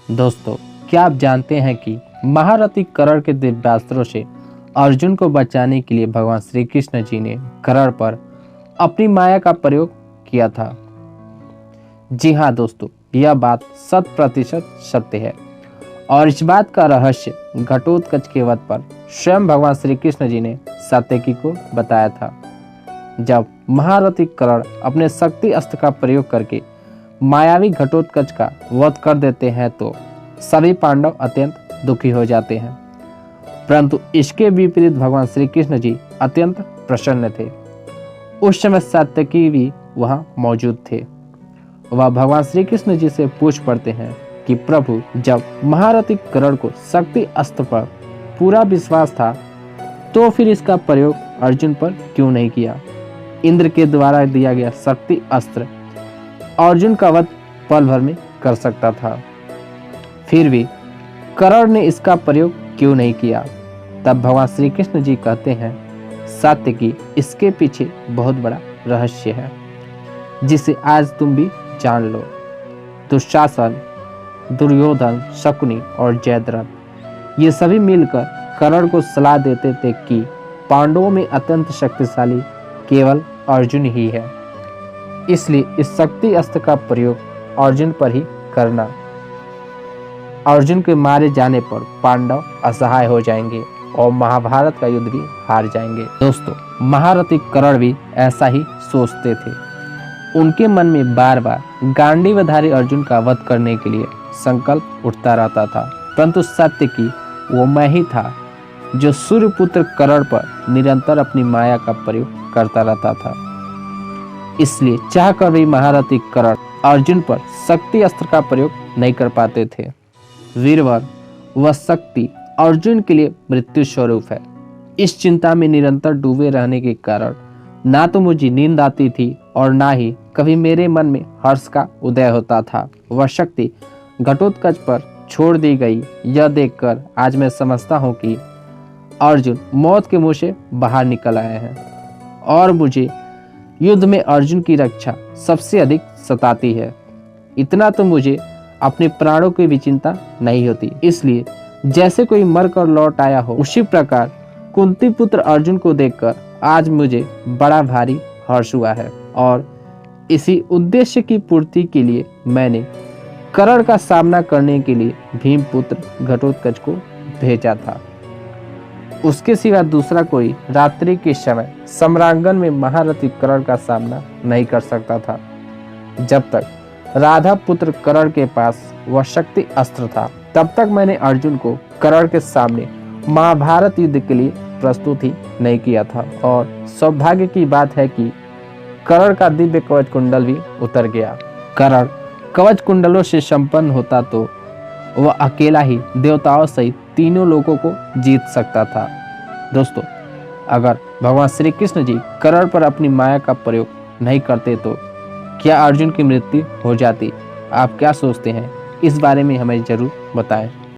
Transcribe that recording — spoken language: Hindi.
दोस्तों, क्या आप जानते हैं कि महारथी कर्ण के दिव्यास्त्रों से अर्जुन को बचाने के लिए भगवान श्री कृष्ण जी ने कर्ण पर अपनी माया का प्रयोग किया था। जी हाँ दोस्तों, यह बात 100% सत्य है और इस बात का रहस्य घटोत्कच के वध पर स्वयं भगवान श्री कृष्ण जी ने सात्यकी को बताया था। जब महारथी कर्ण अपने शक्ति अस्त्र का प्रयोग करके मायावी घटोत्कच का वध कर देते हैं तो सभी पांडव अत्यंत दुखी हो जाते हैं, परंतु इसके विपरीत भगवान श्री कृष्ण जी अत्यंत प्रसन्न थे। उस समय सात्यकी भी वहां मौजूद थे। वह भगवान श्री कृष्ण जी से पूछ पड़ते हैं कि प्रभु, जब महारथी कर्ण को शक्ति अस्त्र पर पूरा विश्वास था तो फिर इसका प्रयोग अर्जुन पर क्यों नहीं किया? इंद्र के द्वारा दिया गया शक्ति अस्त्र अर्जुन का वध पल भर में कर सकता था, फिर भी कर्ण ने इसका प्रयोग क्यों नहीं किया? तब भगवान श्री कृष्ण जी कहते हैं, सात्यकी, इसके पीछे बहुत बड़ा रहस्य है जिसे आज तुम भी जान लो। दुशासन, दुर्योधन, शकुनी और जयद्रथ ये सभी मिलकर कर्ण को सलाह देते थे कि पांडवों में अत्यंत शक्तिशाली केवल अर्जुन ही है, इसलिए इस शक्ति अस्त्र का प्रयोग अर्जुन पर ही करना। अर्जुन के मारे जाने पर पांडव असहाय हो जाएंगे और महाभारत का युद्ध भी हार जाएंगे। दोस्तों, महारथी कर्ण भी ऐसा ही सोचते थे। उनके मन में बार बार गांडीवधारी अर्जुन का वध करने के लिए संकल्प उठता रहता था, परंतु सत्य की वो मैं ही था जो सूर्यपुत्र कर्ण पर निरंतर अपनी माया का प्रयोग करता रहता था। इसलिए चाहकर भी महारथी कर्ण अर्जुन पर शक्ति अस्त्र का प्रयोग नहीं कर पाते थे। वीरवर, वह शक्ति अर्जुन के लिए मृत्यु स्वरूप है। इस चिंता में निरंतर डूबे रहने के कारण ना तो मुझे नींद आती थी और ना ही कभी मेरे मन में हर्ष का उदय होता था। वह शक्ति घटोत्कच पर छोड़ दी गई, यह देखकर आज मैं समझता हूँ कि अर्जुन मौत के मुंह से बाहर निकल आए हैं और मुझे युद्ध में अर्जुन की रक्षा सबसे अधिक सताती है। इतना तो मुझे अपने प्राणों की भी चिंता नहीं होती। इसलिए जैसे कोई मरकर लौट आया हो, उसी प्रकार कुंती पुत्र अर्जुन को देखकर आज मुझे बड़ा भारी हर्ष हुआ है और इसी उद्देश्य की पूर्ति के लिए मैंने कर्ण का सामना करने के लिए भीमपुत्र घटोत्कच को भेजा था। उसके सिवा दूसरा कोई रात्रि के समय सम्रांगण में महारथी कर्ण का सामना नहीं कर सकता था। जब तक राधा पुत्र कर्ण के पास वह शक्ति अस्त्र था, तब तक मैंने अर्जुन को कर्ण के सामने महाभारत युद्ध के लिए प्रस्तुत ही नहीं किया था। और सौभाग्य की बात है कि कर्ण का दिव्य कवच कुंडल भी उतर गया। कर्ण कवच कुंडलों से संपन्न होता तो वह अकेला ही देवताओं सहित तीनों लोगों को जीत सकता था। दोस्तों, अगर भगवान श्री कृष्ण जी कर्ण पर अपनी माया का प्रयोग नहीं करते तो क्या अर्जुन की मृत्यु हो जाती? आप क्या सोचते हैं? इस बारे में हमें जरूर बताएं।